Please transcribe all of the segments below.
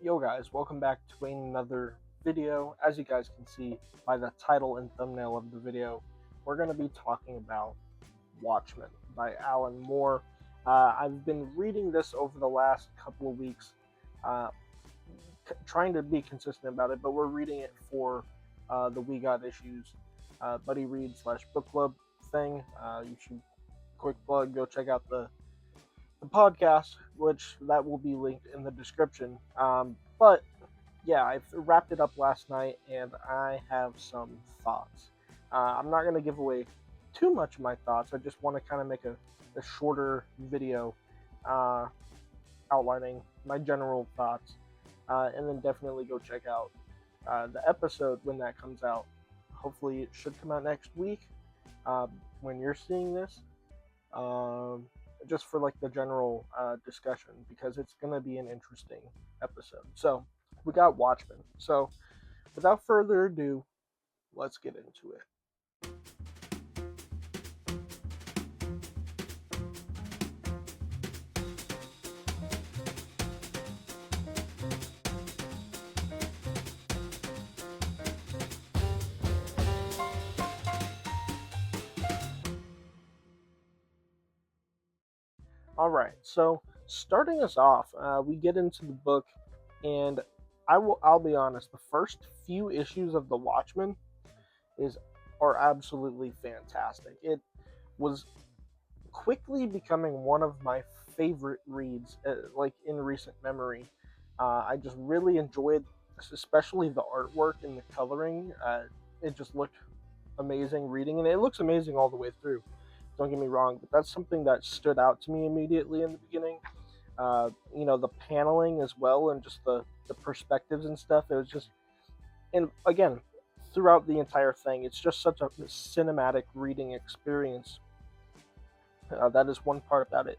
Yo guys, welcome back to another video. As you guys can see by the title and thumbnail of the video, we're going to be talking about Watchmen by Alan Moore. I've been reading this over the last couple of weeks, uh, trying to be consistent about it, but we're reading it for the We Got Issues buddy read / book club thing. You should, quick plug, go check out the podcast, which that will be linked in the description. But yeah, I wrapped it up last night, and I have some thoughts. I'm not going to give away too much of my thoughts. I just want to kind of make a shorter video uh, outlining my general thoughts, and then definitely go check out the episode when that comes out. Hopefully, it should come out next week when you're seeing this. Just for like the general discussion, because it's going to be an interesting episode. So we got Watchmen. So without further ado, let's get into it. All right, so starting us off, we get into the book, and I'll be honest, the first few issues of the Watchmen are absolutely fantastic. It was quickly becoming one of my favorite reads, like in recent memory. I just really enjoyed, especially the artwork and the coloring. It just looked amazing reading, and it looks amazing all the way through. Don't get me wrong, but that's something that stood out to me immediately in the beginning. The paneling as well, and just the perspectives and stuff. It was just, and again, throughout the entire thing, it's just such a cinematic reading experience. That is one part about it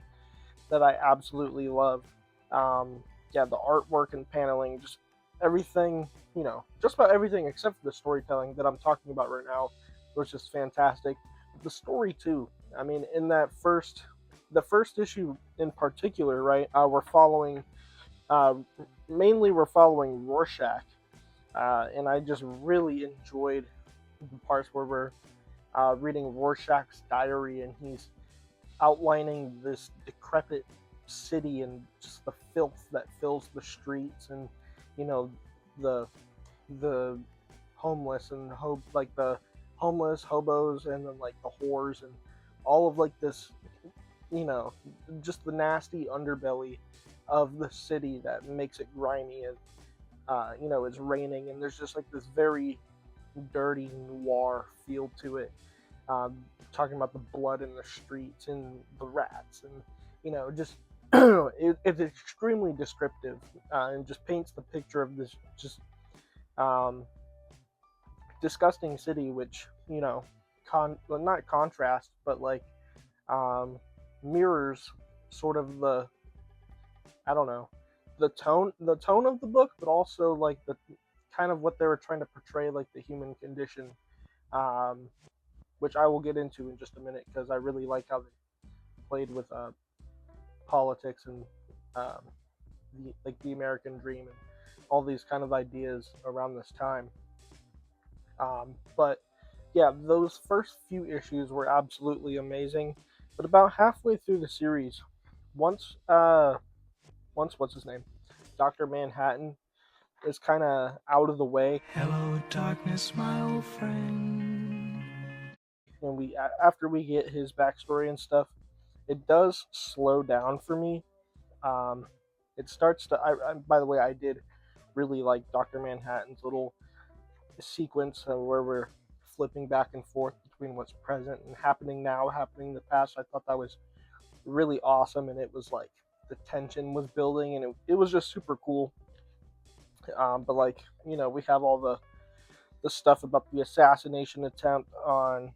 that I absolutely love. Yeah, the artwork and paneling, just everything, just about everything except for the storytelling that I'm talking about right now was just fantastic. The story too. I mean, in the first issue in particular, right? Uh, mainly we're following Rorschach, and I just really enjoyed the parts where we're reading Rorschach's diary, and he's outlining this decrepit city and just the filth that fills the streets, and the the homeless and like the homeless hobos, and then like the whores and all of like this, just the nasty underbelly of the city that makes it grimy, and it's raining, and there's just like this very dirty noir feel to it. Talking about the blood in the streets and the rats, and just it's extremely descriptive, and just paints the picture of this just um, disgusting city, which not contrast, but like mirrors sort of the, I don't know, the tone of the book, but also like the kind of what they were trying to portray, like the human condition, um, which I will get into in just a minute, because I really like how they played with politics and um, the American dream and all these kind of ideas around this time. But yeah, those first few issues were absolutely amazing. But about halfway through the series, once what's his name, Dr. Manhattan, is kind of out of the way. Hello, darkness, my old friend. And after we get his backstory and stuff, it does slow down for me. Um, it starts to. By the way, I did really like Dr. Manhattan's little sequence where we're flipping back and forth between what's present and happening now, happening in the past. I thought that was really awesome, and it was like the tension was building, and it was just super cool. But like, we have all the stuff about the assassination attempt on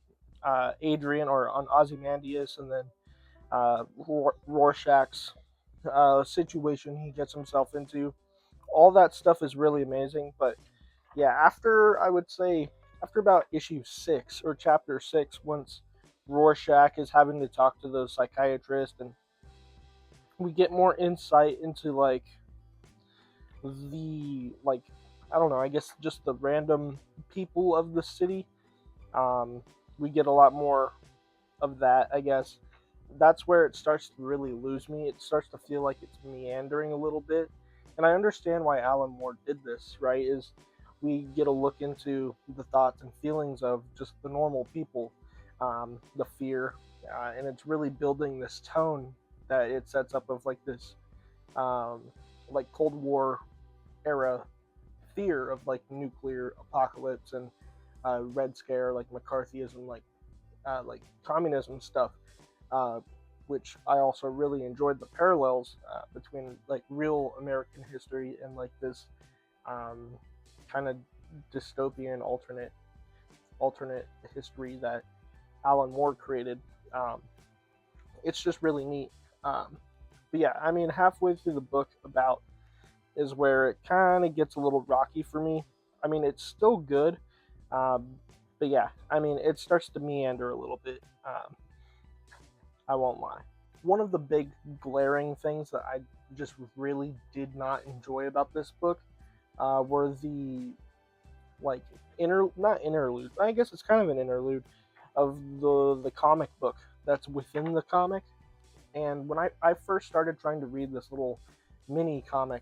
Adrian, or on Ozymandias, and then Rorschach's situation he gets himself into. All that stuff is really amazing. But yeah, I would say after about issue 6 or chapter 6, once Rorschach is having to talk to the psychiatrist, and we get more insight into like the, like, I don't know, I guess just the random people of the city. Um, we get a lot more of that, I guess. That's where it starts to really lose me. It starts to feel like it's meandering a little bit. And I understand why Alan Moore did this, right? Is we get a look into the thoughts and feelings of just the normal people, the fear, and it's really building this tone that it sets up of like this, um, like Cold War era fear of like nuclear apocalypse and Red Scare, like McCarthyism, like communism stuff, uh, which I also really enjoyed the parallels between like real American history and like this um, kind of dystopian alternate history that Alan Moore created. Um, it's just really neat. But yeah, I mean, halfway through the book about is where it kind of gets a little rocky for me. I mean, it's still good, um, but yeah, I mean, it starts to meander a little bit. I won't lie. One of the big glaring things that I just really did not enjoy about this book were the like not interlude. I guess it's kind of an interlude of the comic book that's within the comic. And when I first started trying to read this little mini comic,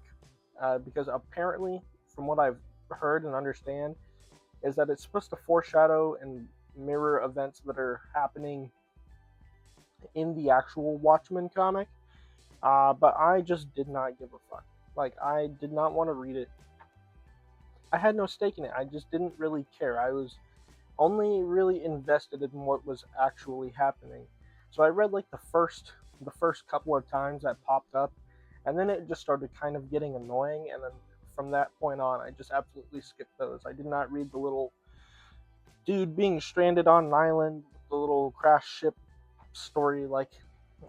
because apparently, from what I've heard and understand, is that it's supposed to foreshadow and mirror events that are happening in the actual Watchmen comic. But I just did not give a fuck. Like, I did not want to read it. I had no stake in it. I just didn't really care. I was only really invested in what was actually happening. So I read like the first couple of times that popped up, and then it just started kind of getting annoying. And then from that point on, I just absolutely skipped those. I did not read the little dude being stranded on an island, the little crash ship story. Like,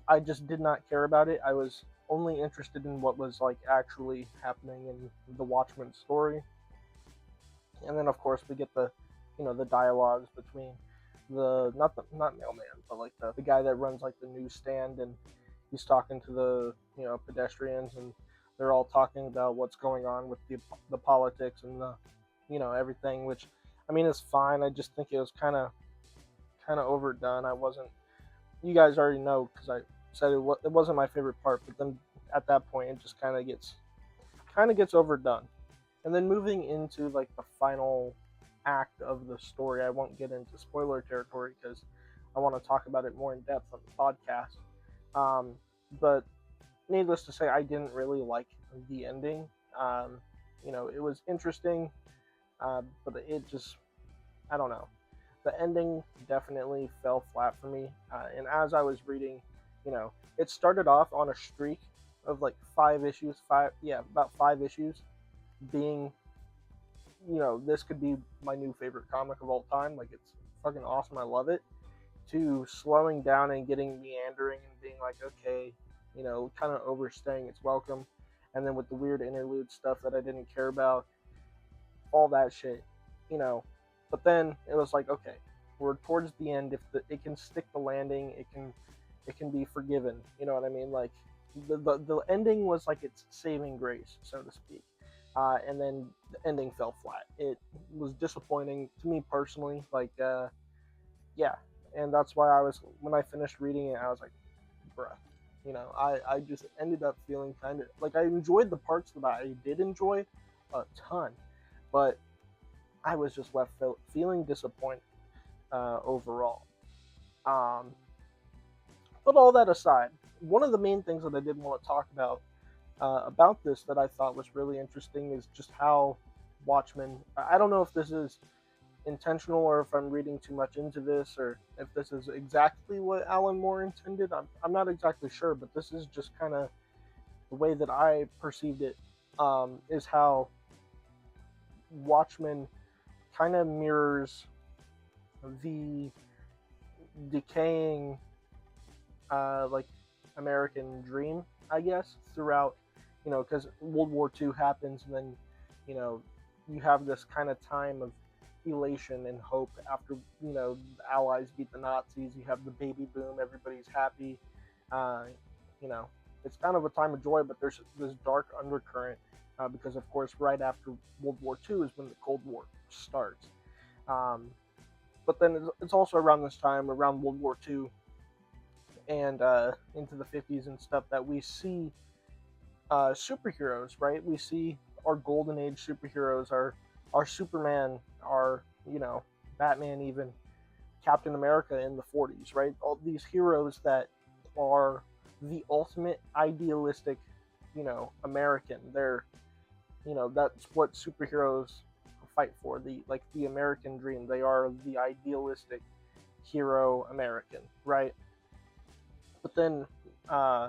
I just did not care about it. I was only interested in what was like actually happening in the Watchmen story. And then of course we get the dialogues between not mailman, but like the guy that runs like the newsstand, and he's talking to the pedestrians, and they're all talking about what's going on with the politics and the everything, which I mean is fine. I just think it was kind of overdone. I wasn't. You guys already know because I said it wasn't my favorite part, but then at that point it just kind of gets overdone. And then moving into like the final act of the story, I won't get into spoiler territory because I want to talk about it more in depth on the podcast. But needless to say, I didn't really like the ending. It was interesting, but it just, I don't know. The ending definitely fell flat for me. And as I was reading, it started off on a streak of like 5 issues, about 5 issues being, this could be my new favorite comic of all time. Like, it's fucking awesome. I love it. To slowing down and getting meandering and being like, okay, kind of overstaying its welcome. And then with the weird interlude stuff that I didn't care about, all that shit, you know. But then it was like, okay, we're towards the end. If it can stick the landing, it can be forgiven. You know what I mean? Like, the ending was like its saving grace, so to speak. And then the ending fell flat. It was disappointing to me personally. Like, yeah, and that's why when I finished reading it, I was like, bruh. I just ended up feeling kind of like I enjoyed the parts that I did enjoy a ton, but I was just left feeling disappointed overall. Um, but all that aside, one of the main things that I did want to talk about this that I thought was really interesting is just how Watchmen. I don't know if this is intentional or if I'm reading too much into this or if this is exactly what Alan Moore intended. I'm not exactly sure, but this is just kind of the way that I perceived it. Is how Watchmen kind of mirrors the decaying, like, American dream, I guess, throughout, because World War II happens, and then, you know, you have this kind of time of elation and hope after, the Allies beat the Nazis. You have the baby boom, everybody's happy, uh, you know. it's kind of a time of joy, but there's this dark undercurrent because, of course, right after World War II is when the Cold War starts. Um, but then it's also around this time, around World War II and into the 50s and stuff, that we see superheroes, right? We see our golden age superheroes, our Superman, our Batman, even Captain America in the 40s, right? All these heroes that are the ultimate idealistic, American. They're that's what superheroes fight for, the American dream. They are the idealistic hero American, right? But then uh,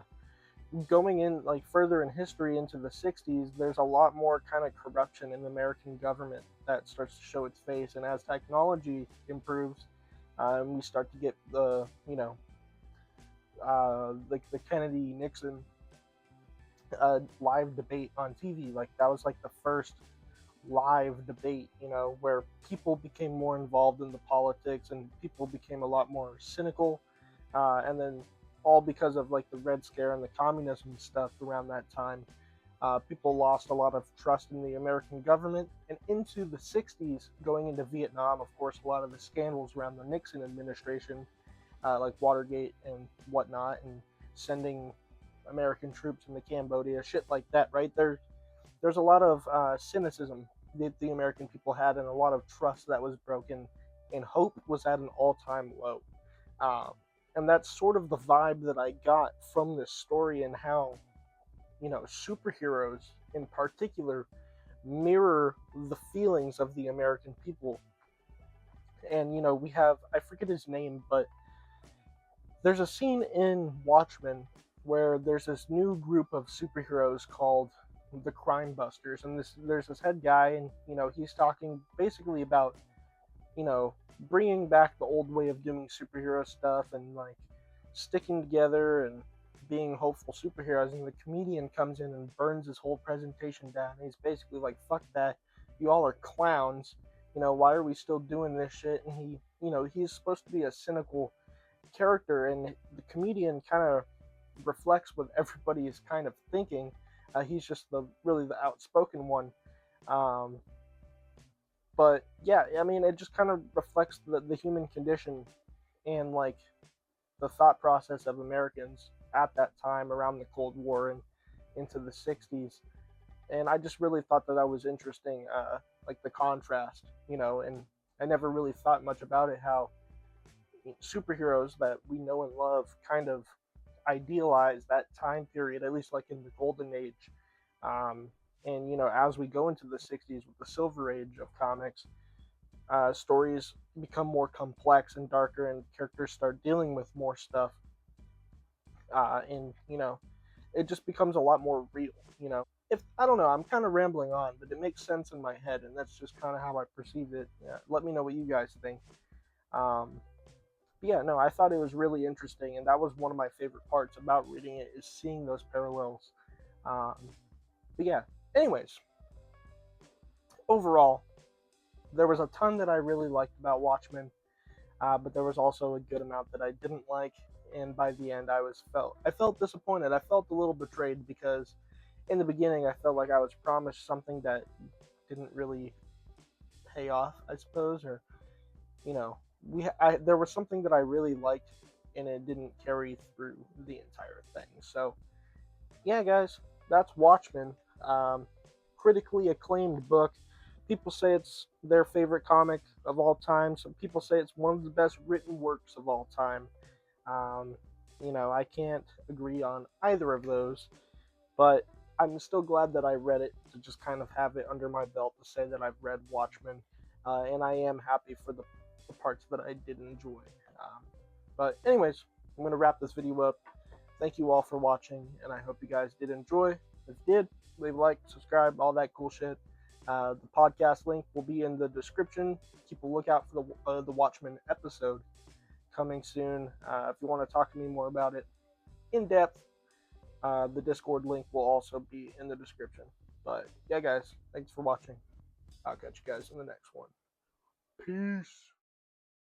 going in further in history into the 60s, there's a lot more kind of corruption in the American government that starts to show its face. And as technology improves, we start to get like the Kennedy Nixon live debate on TV. Like that was like the first live debate, where people became more involved in the politics and people became a lot more cynical. And then all because of like the Red Scare and the communism stuff around that time, people lost a lot of trust in the American government. And into the 60s, going into Vietnam, of course, a lot of the scandals around the Nixon administration, like Watergate and whatnot, and sending American troops into Cambodia, shit like that, right? There's a lot of cynicism that the American people had, and a lot of trust that was broken, and hope was at an all-time low. Um, and that's sort of the vibe that I got from this story, and how superheroes in particular mirror the feelings of the American people. And we have, I forget his name, but there's a scene in Watchmen where there's this new group of superheroes called the Crime Busters, and there's this head guy, and he's talking basically about bringing back the old way of doing superhero stuff, and like sticking together and being hopeful superheroes. And the comedian comes in and burns his whole presentation down. He's basically like, "Fuck that! You all are clowns. Why are we still doing this shit?" And he's supposed to be a cynical character, and the comedian kind of reflects what everybody is kind of thinking. He's just the outspoken one. Um, but yeah, I mean, it just kind of reflects the human condition, and like the thought process of Americans at that time around the Cold War and into the 60s. And I just really thought that was interesting, like the contrast, and I never really thought much about it, how superheroes that we know and love kind of idealize that time period, at least like in the golden age. Um, and as we go into the 60s with the silver age of comics, stories become more complex and darker, and characters start dealing with more stuff. And it just becomes a lot more real. If I don't know, I'm kind of rambling on, but it makes sense in my head, and that's just kind of how I perceive it. Yeah, let me know what you guys think. Um, yeah, no, I thought it was really interesting, and that was one of my favorite parts about reading it, is seeing those parallels. Um, but yeah, anyways, overall, there was a ton that I really liked about Watchmen, but there was also a good amount that I didn't like. And by the end, I felt disappointed. I felt a little betrayed, because in the beginning, I felt like I was promised something that didn't really pay off, I suppose, or there was something that I really liked, and it didn't carry through the entire thing. So yeah, guys, that's Watchmen. Um, Critically acclaimed book. People say it's their favorite comic of all time. Some people say it's one of the best written works of all time. Um, I can't agree on either of those, but I'm still glad that I read it, to just kind of have it under my belt to say that I've read Watchmen, and I am happy for the parts that I did enjoy. Um, but anyways, I'm going to wrap this video up. Thank you all for watching, and I hope you guys did enjoy. If you did, leave a like, subscribe, all that cool shit. The podcast link will be in the description. Keep a lookout for the Watchmen episode coming soon. If you want to talk to me more about it in depth, the Discord link will also be in the description. But yeah, guys, thanks for watching. I'll catch you guys in the next one. Peace.